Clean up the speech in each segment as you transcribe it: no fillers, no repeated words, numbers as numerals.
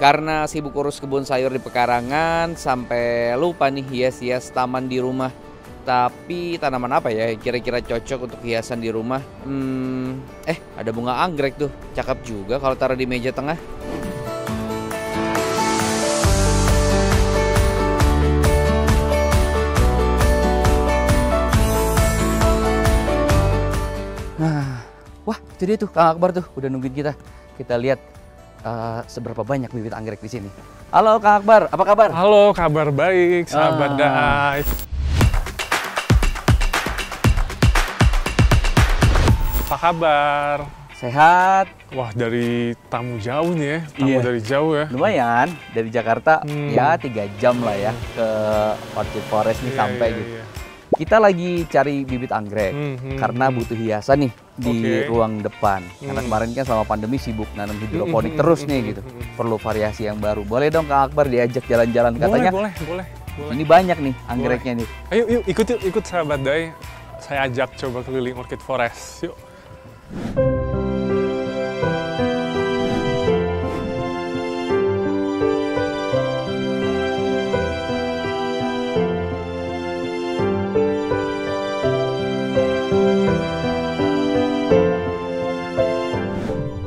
Karena sibuk urus kebun sayur di pekarangan, sampai lupa nih hias-hias taman di rumah. Tapi tanaman apa ya kira-kira cocok untuk hiasan di rumah? Ada bunga anggrek tuh, cakep juga kalau taruh di meja tengah. Nah, wah itu dia tuh Kang Akbar tuh udah nungguin kita. Kita lihat seberapa banyak bibit anggrek di sini. Halo Kang Akbar, apa kabar? Halo, kabar baik, sahabat Dive. Apa kabar? Sehat. Wah, dari tamu jauh nih ya, Iya. dari jauh ya. Lumayan, dari Jakarta ya 3 jam lah ya ke Orchid Forest nih Iya, sampai iya, gitu. iya. Kita lagi cari bibit anggrek karena butuh hiasan nih di ruang depan. Karena kemarin kan selama pandemi sibuk nanam hidroponik terus nih gitu. Perlu variasi yang baru. Boleh dong Kang Akbar diajak jalan-jalan katanya. Boleh. Ini banyak nih anggreknya nih. Ayo, ikut sahabat Dive. Saya ajak coba keliling Orchid Forest. Yuk.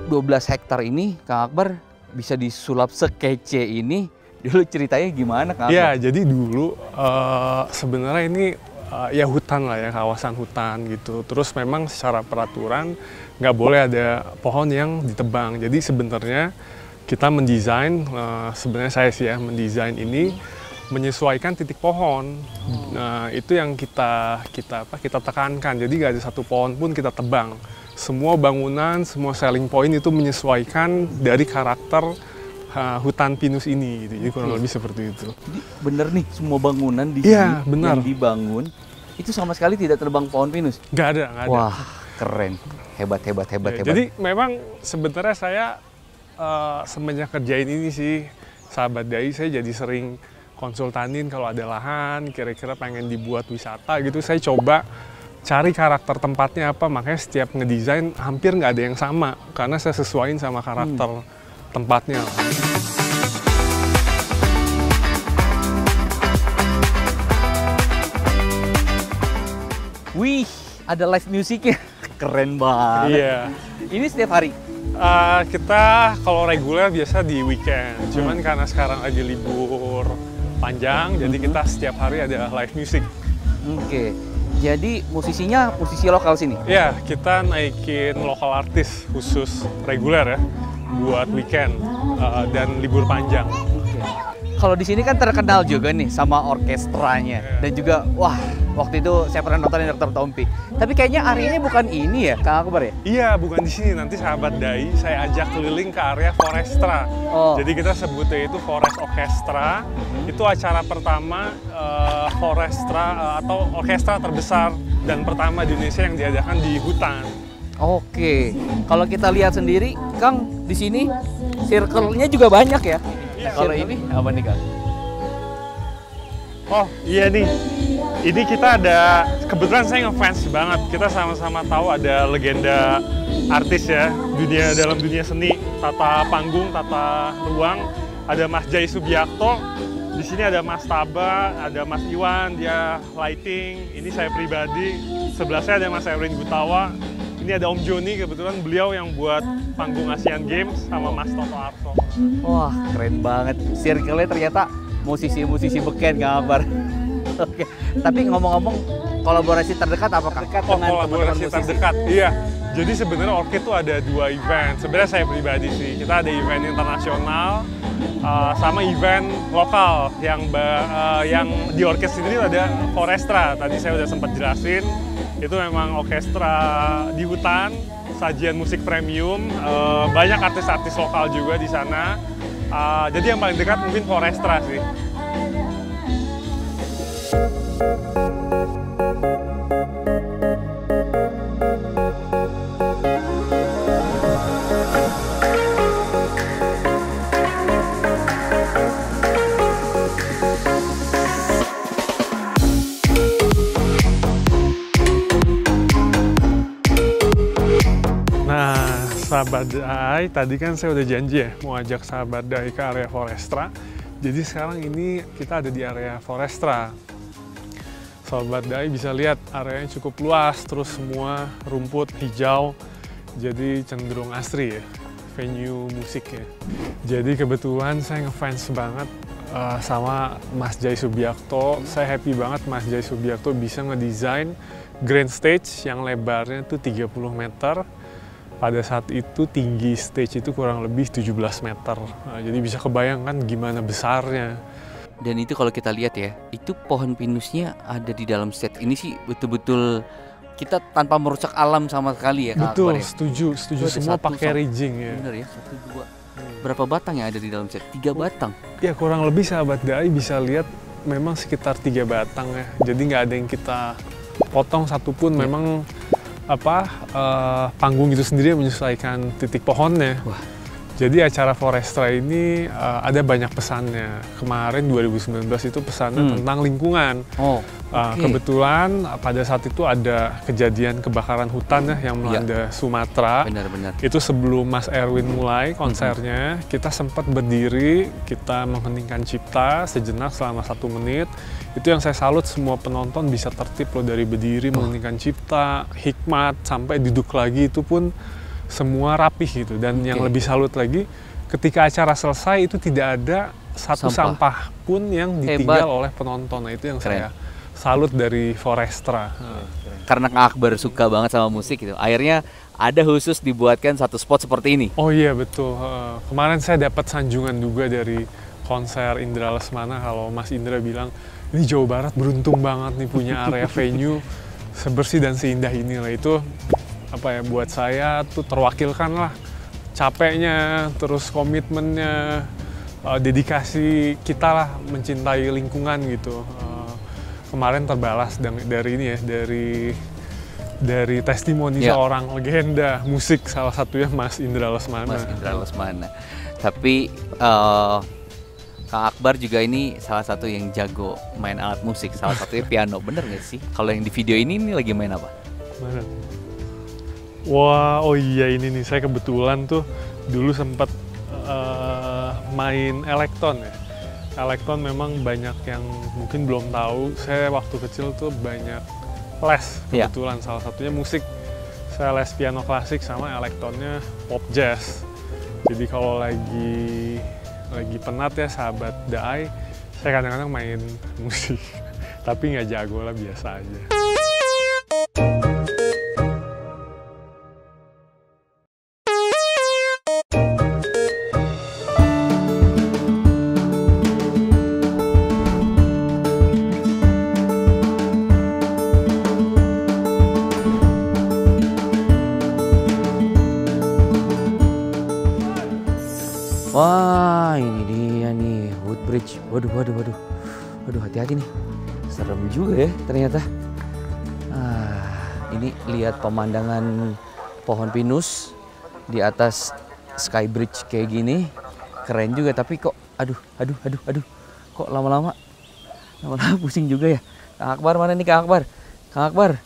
12 hektar ini Kang Akbar bisa disulap sekece ini. Dulu ceritanya gimana Kang Akbar? Ya, jadi dulu sebenarnya ini ya hutan lah ya, kawasan hutan gitu. Terus memang secara peraturan nggak boleh ada pohon yang ditebang. Jadi sebenarnya kita mendesain, sebenarnya saya sih ya mendesain ini menyesuaikan titik pohon. Nah, itu yang kita tekankan. Jadi nggak ada satu pohon pun kita tebang. Semua bangunan, semua selling point itu menyesuaikan dari karakter hutan pinus ini. Gitu. Jadi kurang lebih seperti itu. Jadi bener nih, semua bangunan di sini yang dibangun itu sama sekali tidak terbang pohon pinus? Nggak ada. Wah, keren. Hebat. Jadi memang sebenarnya saya semenjak kerjain ini sih, sahabat Dive, saya jadi sering konsultanin kalau ada lahan, kira-kira pengen dibuat wisata gitu, saya coba cari karakter tempatnya apa, makanya setiap ngedesain hampir nggak ada yang sama, karena saya sesuaiin sama karakter tempatnya. Wih, ada live musiknya. Keren banget. Iya. Ini setiap hari? Kita kalau reguler biasa di weekend, cuman karena sekarang lagi libur panjang, jadi kita setiap hari ada live music. Oke. Jadi musisinya musisi lokal sini? Ya, kita naikin lokal artis khusus reguler ya, buat weekend dan libur panjang. Oke. Kalau di sini kan terkenal juga nih sama orkestranya dan juga wah waktu itu saya pernah nonton Dr. Tompi. Tapi kayaknya areanya bukan ini ya, Kang Akbar ya? Iya, bukan di sini. Nanti sahabat Dive saya ajak keliling ke area Forestra. Jadi kita sebutnya itu Forest Orchestra. Itu acara pertama Forestra atau orkestra terbesar dan pertama di Indonesia yang diadakan di hutan. Oke. Kalau kita lihat sendiri, Kang, di sini circle-nya juga banyak ya. Kalau ini apa nih, Kang? Oh iya nih, ini kita ada, kebetulan saya ngefans banget. Kita sama-sama tahu ada legenda artis ya, dalam dunia seni, tata panggung, tata ruang. Ada Mas Jai Subiakto, di sini ada Mas Taba, ada Mas Iwan, dia lighting. Ini saya pribadi, sebelah saya ada Mas Erwin Gutawa. Ini ada Om Joni, kebetulan beliau yang buat panggung Asian Games sama Mas Toto Arso. Wah, keren banget. Circle-nya ternyata musisi-musisi beken, Kang Akbar. Oke. Tapi ngomong-ngomong, kolaborasi terdekat apa, Kang? Kolaborasi terdekat? Iya. Jadi sebenarnya Orchid itu ada 2 event. Sebenarnya saya pribadi sih, kita ada event internasional sama event lokal yang di Orchid sendiri ada Forestra. Tadi saya udah sempat jelasin. Itu memang orkestra di hutan, sajian musik premium, banyak artis-artis lokal juga di sana. Jadi yang paling dekat mungkin Forestra sih. Sahabat Dai, tadi kan saya udah janji ya mau ajak Sahabat Dai ke area Forestra. Jadi sekarang ini kita ada di area Forestra. Sahabat Dai bisa lihat areanya cukup luas, terus semua rumput hijau, jadi cenderung asri ya, venue musik ya. Jadi kebetulan saya ngefans banget sama Mas Jai Subiakto. Saya happy banget Mas Jai Subiakto bisa ngedesain grand stage yang lebarnya tuh 30 meter. Pada saat itu tinggi stage itu kurang lebih 17 meter. Nah, jadi bisa kebayangkan gimana besarnya. Dan itu kalau kita lihat ya, itu pohon pinusnya ada di dalam set ini sih betul-betul kita tanpa merusak alam sama sekali ya Kak Betul, Akbar ya? setuju semua pakai rigging ya. Bener ya, 1, 2. Berapa batang yang ada di dalam set? 3 batang? Ya kurang lebih Sahabat Dai bisa lihat memang sekitar 3 batang ya. Jadi nggak ada yang kita potong satupun, memang panggung itu sendiri menyesuaikan titik pohonnya. Wah. Jadi acara Forestra ini ada banyak pesannya. Kemarin 2019 itu pesannya tentang lingkungan. Oh, kebetulan pada saat itu ada kejadian kebakaran hutan ya yang melanda Sumatera. benar-benar. Itu sebelum Mas Erwin mulai konsernya, kita sempat berdiri, kita mengheningkan cipta sejenak selama 1 menit. Itu yang saya salut, semua penonton bisa tertib loh, dari berdiri mengheningkan cipta, hikmat, sampai duduk lagi itu pun semua rapih gitu. Dan yang lebih salut lagi, ketika acara selesai itu tidak ada satu sampah pun yang ditinggal oleh penonton. Nah, itu yang saya salut dari Forestra. Karena Kang Akbar suka banget sama musik gitu, akhirnya ada khusus dibuatkan satu spot seperti ini. Oh iya betul. Kemarin saya dapat sanjungan juga dari konser Indra Lesmana. Kalau Mas Indra bilang, ini Jawa Barat beruntung banget nih punya area venue sebersih dan seindah inilah. Itu buat saya tuh terwakilkan lah capeknya, terus komitmennya, dedikasi kita lah mencintai lingkungan gitu. Kemarin terbalas dari ini ya, dari testimoni seorang legenda musik, salah satunya Mas Indra Lesmana. Mas Indra Lesmana. Tapi Kang Akbar juga ini salah satu yang jago main alat musik, salah satunya piano, bener nggak sih? Kalau yang di video ini lagi main apa? Mana? Wah, oh iya ini nih, saya kebetulan tuh dulu sempat main elektron ya. Elektron memang banyak yang mungkin belum tahu, saya waktu kecil tuh banyak les, kebetulan salah satunya musik. Saya les piano klasik sama elektronnya pop jazz. Jadi kalau lagi penat ya Sahabat Dai, saya kadang-kadang main musik. Tapi nggak jago lah, biasa aja. Wah, ini dia nih, Woodbridge. Waduh, hati-hati nih. Serem juga ya ternyata. Ini lihat pemandangan pohon pinus di atas Skybridge kayak gini. Keren juga, tapi kok aduh. Kok lama-lama pusing juga ya. Kang Akbar mana nih Kang Akbar? Kang Akbar.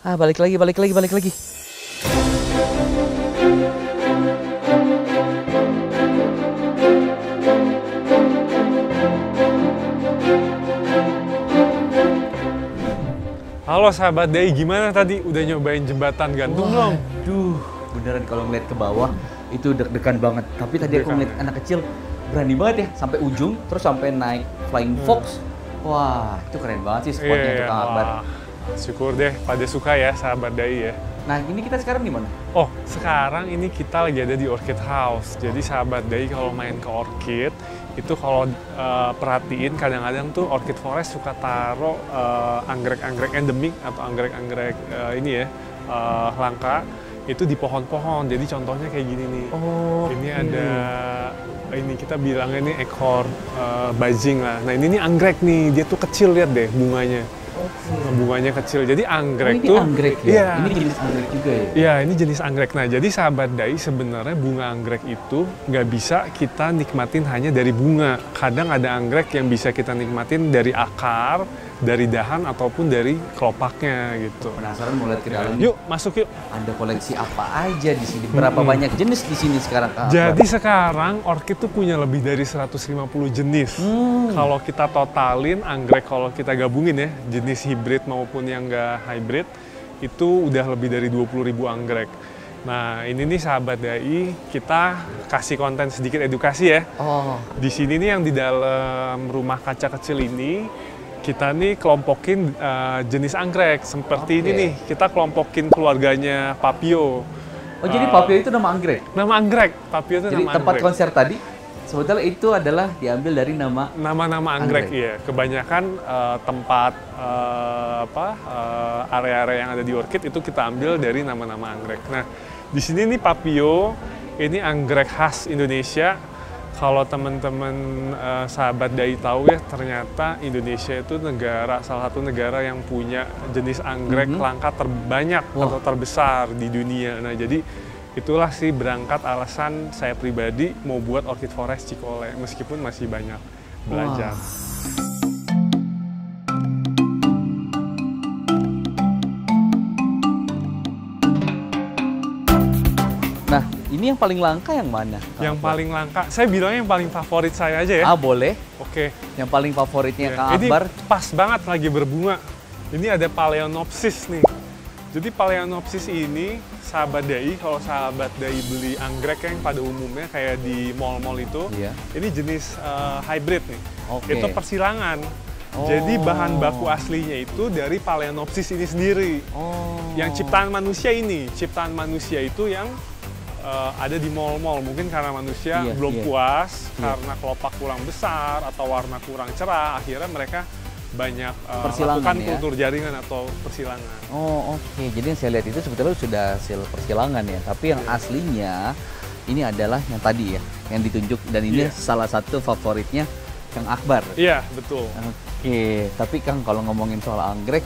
Balik lagi. Halo Sahabat Dai, gimana tadi? Udah nyobain jembatan gantung belum? Aduh, beneran kalau ngeliat ke bawah itu deg-degan banget. Tapi tadi aku ngeliat anak kecil berani banget ya, sampai ujung, terus sampai naik Flying Fox. Wah, itu keren banget sih spotnya untuk Kang Akbar. Syukur deh, pada suka ya Sahabat Dai ya. Nah, ini kita sekarang di mana? Oh, sekarang ini kita lagi ada di Orchid House. Jadi Sahabat Dai kalau main ke Orchid, itu kalau perhatiin kadang-kadang tuh Orchid Forest suka taruh anggrek-anggrek endemik atau anggrek-anggrek ini ya, langka, itu di pohon-pohon. Jadi contohnya kayak gini nih. Ini ada, ini kita bilangnya ini ekor bajing lah. Nah ini nih anggrek nih, dia tuh kecil, lihat deh bunganya. Bunganya kecil. Jadi anggrek ini tuh anggrek ya? iya. Ini jenis anggrek juga ya? Iya, ini jenis anggrek. Nah, jadi sahabat dai sebenarnya bunga anggrek itu nggak bisa kita nikmatin hanya dari bunga. Kadang ada anggrek yang bisa kita nikmatin dari akar, dari dahan, ataupun dari kelopaknya gitu. Penasaran mau lihat ke dalam? Yuk, masuk yuk. Ada koleksi apa aja di sini? Berapa banyak jenis di sini sekarang, Kak? Jadi sekarang orkid tuh punya lebih dari 150 jenis. Kalau kita totalin anggrek, kalau kita gabungin ya, jenis hibrid maupun yang nggak hybrid, itu udah lebih dari 20.000 anggrek. Nah, ini nih sahabat dai, kita kasih konten sedikit edukasi ya. Oh, Di sini nih yang di dalam rumah kaca kecil ini, kita nih kelompokin jenis anggrek. Seperti ini Oke. nih, kita kelompokin keluarganya Papio. jadi Papio itu nama anggrek? Nama anggrek, Papio itu Jadi nama tempat anggrek. konser tadi, sebetulnya itu adalah diambil dari nama Nama-nama anggrek, Anggrek. iya. Kebanyakan tempat area-area yang ada di orchid itu kita ambil dari nama-nama anggrek. Nah, di sini nih Papio, ini anggrek khas Indonesia. Kalau teman-teman sahabat dai tahu ya, ternyata Indonesia itu salah satu negara yang punya jenis anggrek langka terbanyak atau terbesar di dunia. Nah, jadi itulah sih berangkat alasan saya pribadi mau buat Orchid Forest Cikole, meskipun masih banyak belajar. Nah, ini yang paling langka yang mana? Kak? Yang paling langka, saya bilangnya yang paling favorit saya aja ya. Boleh. Oke. Yang paling favoritnya Ya, Kang ini Akbar. pas banget lagi berbunga. Ini ada Phalaenopsis nih. Jadi Phalaenopsis ini sahabat dai, kalau sahabat dai beli anggrek yang pada umumnya kayak di mall-mall itu, Iya. ini jenis hybrid nih. Oke. Itu persilangan. Oh. Jadi bahan baku aslinya itu dari Phalaenopsis ini sendiri. Oh. Yang ciptaan manusia ini, ciptaan manusia itu yang ada di mall-mall. Mungkin karena manusia Iya, belum iya. puas, Iya. karena kelopak kurang besar atau warna kurang cerah, akhirnya mereka banyak Persilangan lakukan ya? kultur jaringan atau persilangan. Oh, oke. Jadi yang saya lihat itu sebetulnya sudah hasil persilangan ya. Tapi yang aslinya ini adalah yang tadi ya, yang ditunjuk, dan ini Iya. salah satu favoritnya Kang Akbar. Iya, betul. Oke, tapi Kang kalau ngomongin soal anggrek,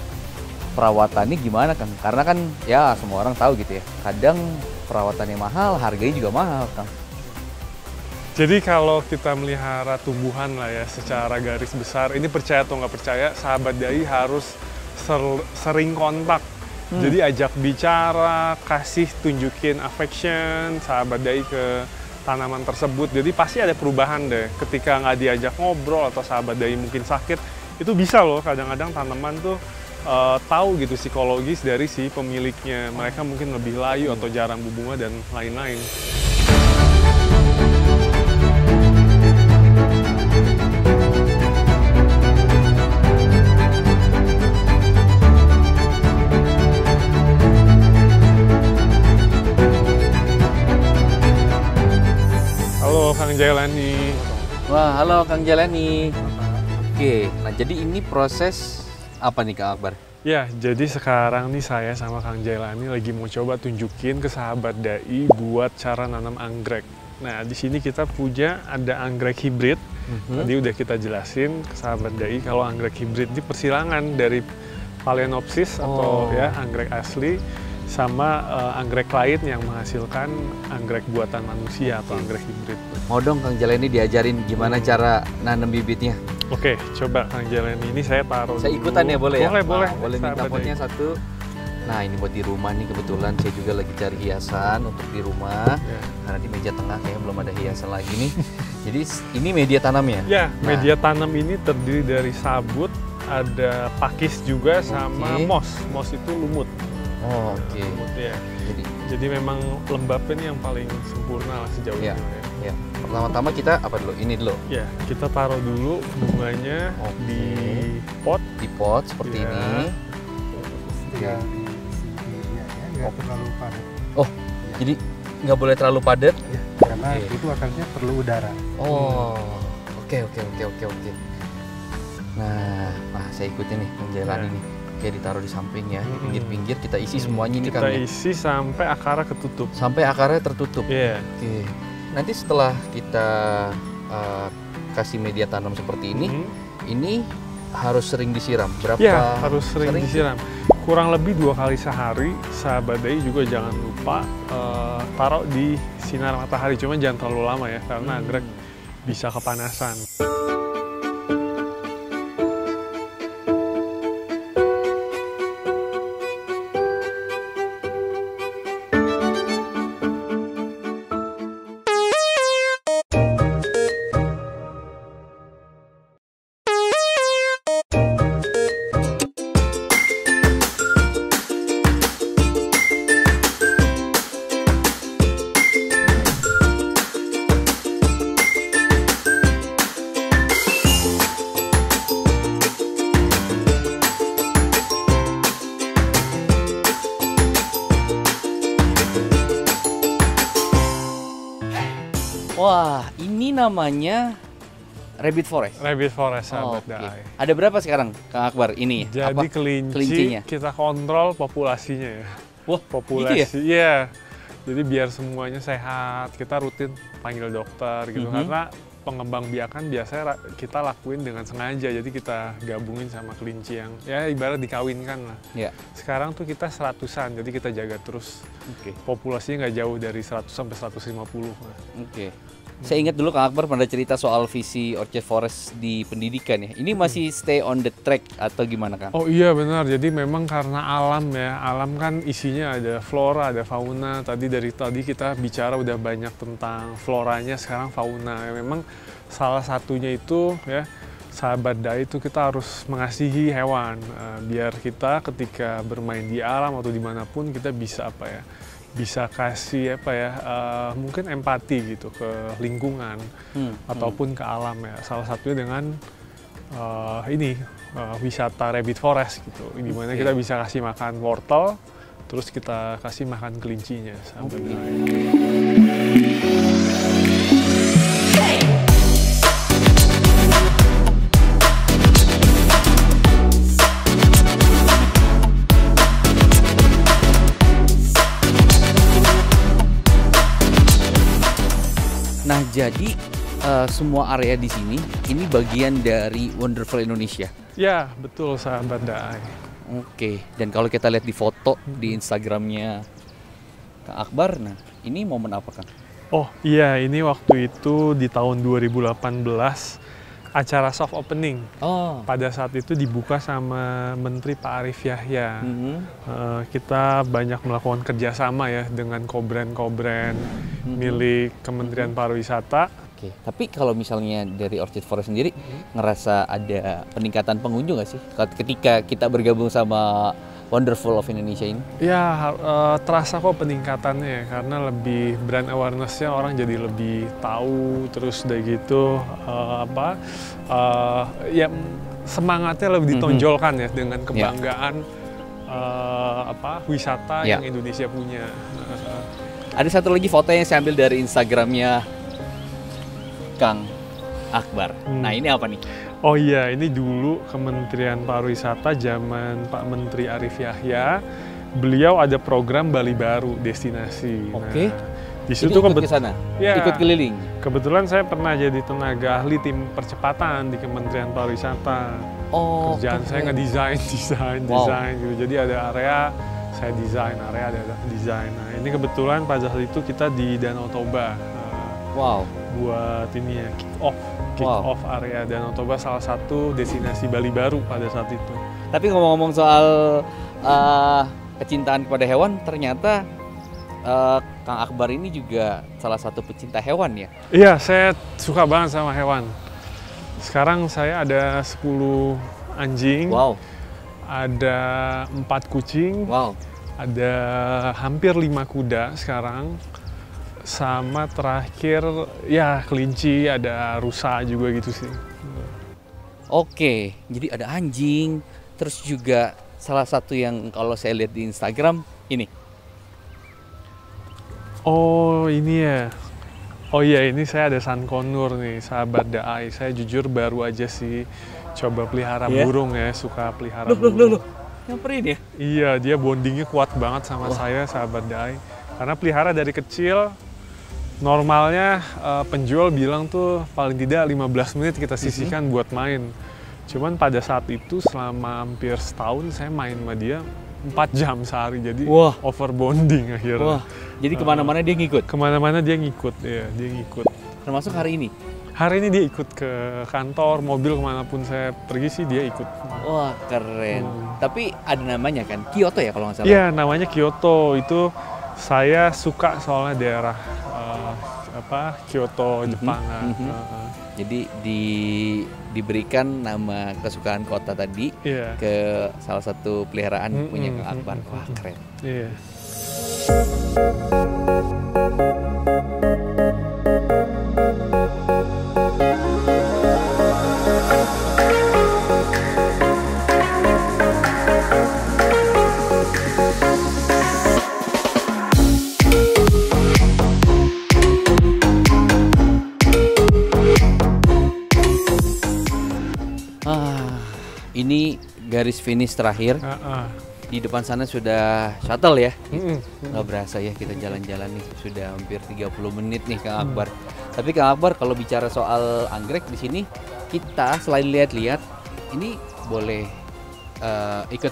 perawatannya gimana Kang? Karena kan ya semua orang tahu gitu ya. Kadang perawatannya mahal, harganya juga mahal Kang. Jadi kalau kita melihara tumbuhan lah ya secara garis besar, ini percaya atau nggak percaya, sahabat dai harus sering kontak. Jadi ajak bicara, kasih tunjukin affection sahabat dai ke tanaman tersebut. Jadi pasti ada perubahan deh. Ketika nggak diajak ngobrol atau sahabat dai mungkin sakit, itu bisa loh kadang-kadang tanaman tuh tahu gitu psikologis dari si pemiliknya. Mereka mungkin lebih layu atau jarang berbunga dan lain-lain. Halo Kang Jailani. Wah, halo Kang Jalani. Oke, nah jadi ini proses apa nih Kang Akbar? Ya, jadi sekarang nih saya sama Kang Jailani lagi mau coba tunjukin ke sahabat dai buat cara nanam anggrek. Nah, di sini kita punya ada anggrek hibrid. Tadi udah kita jelasin ke sahabat dai kalau anggrek hibrid ini persilangan dari Phalaenopsis atau ya anggrek asli sama anggrek lain yang menghasilkan anggrek buatan manusia atau anggrek hibrid. Mau dong Kang Jalani diajarin gimana cara nanam bibitnya? Oke, coba Kang Jailani ini saya taruh Saya dulu. ikutan ya, boleh ya? Boleh. Nah, boleh minta sahabat potnya dai. satu. Nah, ini buat di rumah nih, kebetulan saya juga lagi cari hiasan untuk di rumah. Ya. Karena di meja tengah kayaknya belum ada hiasan lagi nih. Jadi ini media tanamnya? Ya, Nah. media tanam ini terdiri dari sabut, ada pakis juga, sama Oke. moss. Moss itu lumut. Oh, oke. Lumut ya. Jadi, Jadi memang lembabnya ini yang paling sempurna lah sejauh Iya. ini. Ya. ya. Pertama-tama kita apa dulu? Ini dulu. Ya, kita taruh dulu bunganya Oke. di pot. Di pot seperti Iya. ini. Tinggal di sisinya ya, nggak terlalu padat. Oh, jadi nggak boleh terlalu padat? Ya, karena Oke. itu akarnya perlu udara. Oh, oke. Nah, saya ikutin nih penjelasan Ya. ini. Oke, ditaruh di samping ya, di pinggir-pinggir kita isi semuanya ini Kita Kang ya. isi sampai akarnya ketutup. Sampai akarnya tertutup. Iya. Oke. Nanti setelah kita kasih media tanam seperti ini, Mhm. ini harus sering disiram? Berapa? Ya, harus sering disiram. Kurang lebih 2 kali sehari. Sahabat dai juga jangan lupa taruh di sinar matahari. Cuma jangan terlalu lama ya, karena anggrek bisa kepanasan. Wah, ini namanya Rabbit Forest. Rabbit Forest, sahabat Oke. dai. Ada berapa sekarang, Kang Akbar? Ini Jadi apa? kelinci Kelincinya? kita kontrol populasinya ya. Wah, Populasi, gitu ya? iya. Jadi biar semuanya sehat, kita rutin panggil dokter gitu. Karena pengembang biakan biasanya kita lakuin dengan sengaja, jadi kita gabungin sama kelinci yang ya ibarat dikawinkan lah. Ya. Sekarang tuh kita 100-an, jadi kita jaga terus. Oke. Populasinya nggak jauh dari 100 sampai 150. Oke. Saya ingat dulu Kang Akbar pernah cerita soal visi Orchid Forest di pendidikan ya. Ini masih stay on the track atau gimana, Kang? Oh iya benar, jadi memang karena alam ya, alam kan isinya ada flora, ada fauna. Dari tadi kita bicara udah banyak tentang floranya, sekarang fauna. Ya, memang salah satunya itu ya, sahabat dai itu kita harus mengasihi hewan. Biar kita ketika bermain di alam atau dimanapun kita bisa bisa kasih mungkin empati gitu ke lingkungan ataupun ke alam ya. Salah satunya dengan wisata Rabbit Forest gitu, dimana kita bisa kasih makan wortel, terus kita kasih makan kelincinya. Nah, jadi semua area di sini ini bagian dari Wonderful Indonesia. Ya, betul sahabat dai. Oke, dan kalau kita lihat di foto di Instagramnya Kang Akbar, nah ini momen apa, Kang? Oh iya, ini waktu itu di tahun 2018 acara soft opening. Oh, Pada saat itu dibuka sama Menteri Pak Arief Yahya. Kita banyak melakukan kerjasama ya dengan brand milik Kementerian Pariwisata. oke. Tapi kalau misalnya dari Orchid Forest sendiri ngerasa ada peningkatan pengunjung nggak sih ketika kita bergabung sama Wonderful of Indonesia ini? Ya, terasa kok peningkatannya ya, karena lebih brand awareness-nya orang jadi lebih tahu, terus udah gitu ya semangatnya lebih ditonjolkan ya dengan kebanggaan wisata yang Indonesia punya. Ada satu lagi foto yang saya ambil dari Instagramnya Kang Akbar. Nah, ini apa nih? Oh iya, ini dulu Kementerian Pariwisata zaman Pak Menteri Arief Yahya, beliau ada program Bali Baru destinasi. Oke. Nah, di Jadi situ ikut ke sana, Ya. ikut keliling. Kebetulan saya pernah jadi tenaga ahli tim percepatan di Kementerian Pariwisata. Oh, Kerjaan saya ngedesain, desain gitu. Jadi ada area saya desain, area ada desain. Nah, ini kebetulan pada saat itu kita di Danau Toba. Wow. Buat ini ya, kick off area Danau Toba, salah satu destinasi Bali Baru pada saat itu. Tapi ngomong-ngomong soal kecintaan kepada hewan, ternyata Kang Akbar ini juga salah satu pecinta hewan ya? Iya, saya suka banget sama hewan. Sekarang saya ada 10 anjing, ada 4 kucing, ada hampir 5 kuda sekarang, sama terakhir ya kelinci, ada rusa juga gitu sih. Oke, jadi ada anjing, terus juga salah satu yang kalau saya lihat di Instagram ini. Oh ini ya, oh iya ini saya ada sankonur nih, sahabat dai. Saya jujur baru aja sih coba pelihara burung ya, suka pelihara burung. Nyamperin ya? Iya, dia bondingnya kuat banget sama saya, sahabat dai. Karena pelihara dari kecil, normalnya penjual bilang tuh paling tidak 15 menit kita sisihkan buat main. Cuman pada saat itu selama hampir setahun saya main sama dia 4 jam sehari, jadi Wah. over bonding akhirnya. Wah, jadi kemana-mana dia ngikut. Kemana-mana dia ngikut, ya dia ngikut. Termasuk hari ini. Hari ini dia ikut ke kantor, mobil kemanapun saya pergi sih dia ikut. Wah, keren. Tapi ada namanya kan, Kyoto ya kalau nggak salah. Iya, namanya Kyoto. Itu saya suka soalnya daerah Kyoto, Jepangan. Jadi diberikan nama kesukaan kota tadi Iya. ke salah satu peliharaan punya Kang Akbar. Wah, keren. Iya. Ini garis finish terakhir. Di depan sana sudah shuttle ya. Nggak berasa ya kita jalan-jalan nih sudah hampir 30 menit nih Kang Akbar. Tapi Kang Akbar kalau bicara soal anggrek di sini kita selain lihat-lihat ini boleh ikut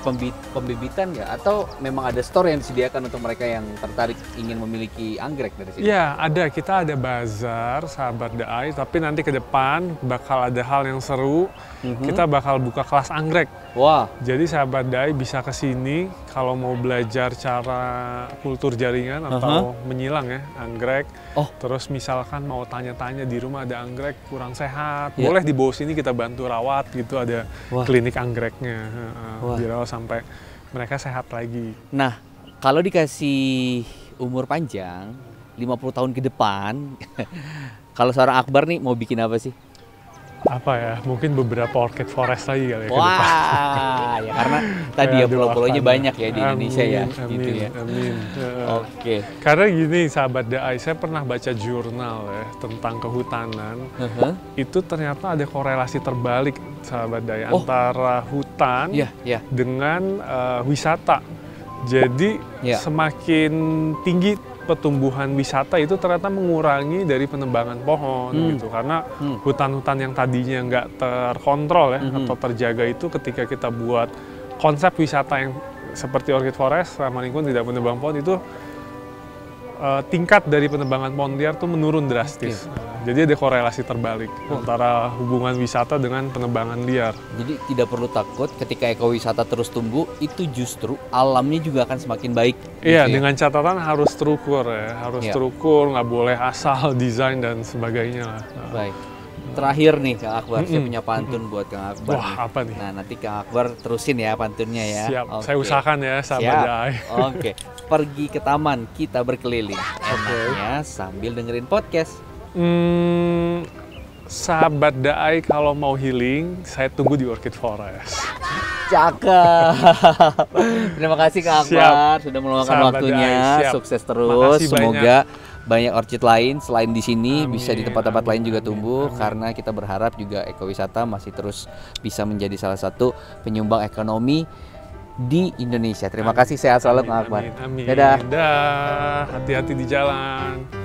pembibitan nggak? Atau memang ada store yang disediakan untuk mereka yang tertarik ingin memiliki anggrek dari sini? Ya, ada. Kita ada bazar Sahabat Daai, tapi nanti ke depan bakal ada hal yang seru. Kita bakal buka kelas anggrek. Wah. Jadi Sahabat Daai bisa ke sini kalau mau belajar cara kultur jaringan atau menyilang ya, anggrek. Terus misalkan mau tanya-tanya di rumah ada anggrek kurang sehat, boleh dibawa sini kita bantu rawat gitu, ada klinik anggreknya. Biar sampai mereka sehat lagi. Nah, kalau dikasih umur panjang 50 tahun ke depan, kalau seorang Akbar nih mau bikin apa sih? Apa ya, mungkin beberapa orchid forest lagi kali ya ke depan. Wah, ya karena tadi ya pulau-pulaunya banyak ya di Indonesia ya. Amin, gitu ya. amin. Oke. Karena gini, Sahabat Daai, saya pernah baca jurnal ya tentang kehutanan. Itu ternyata ada korelasi terbalik, Sahabat Daai, antara hutan dengan wisata. Jadi semakin tinggi pertumbuhan wisata itu ternyata mengurangi dari penebangan pohon gitu, karena hutan-hutan yang tadinya nggak terkontrol ya atau terjaga itu ketika kita buat konsep wisata yang seperti orchid forest ramah lingkungan tidak menebang pohon itu tingkat dari penebangan pohon liar tuh menurun drastis. Jadi ada korelasi terbalik antara hubungan wisata dengan penebangan liar. Jadi tidak perlu takut ketika ekowisata terus tumbuh, itu justru alamnya juga akan semakin baik. Iya, gitu dengan catatan harus terukur ya, harus terukur, nggak boleh asal desain dan sebagainya lah. Baik. Terakhir nih Kang Akbar, saya punya pantun buat Kang Akbar. Wah, apa nih? Nah, nanti Kang Akbar terusin ya pantunnya ya. Siap, saya usahakan ya Sahabat Daai. Oke, pergi ke taman, kita berkeliling. Enaknya sambil dengerin podcast. Sahabat Daai kalau mau healing, saya tunggu di Orchid Forest. Cakep. Terima kasih Kang Akbar sudah meluangkan waktunya. Sukses terus. Semoga banyak orchid lain selain di sini, bisa di tempat-tempat lain juga tumbuh. Karena kita berharap juga ekowisata masih terus bisa menjadi salah satu penyumbang ekonomi di Indonesia. Terima kasih, sehat selalu Kang Akbar. Amin. Dadah. Hati-hati di jalan.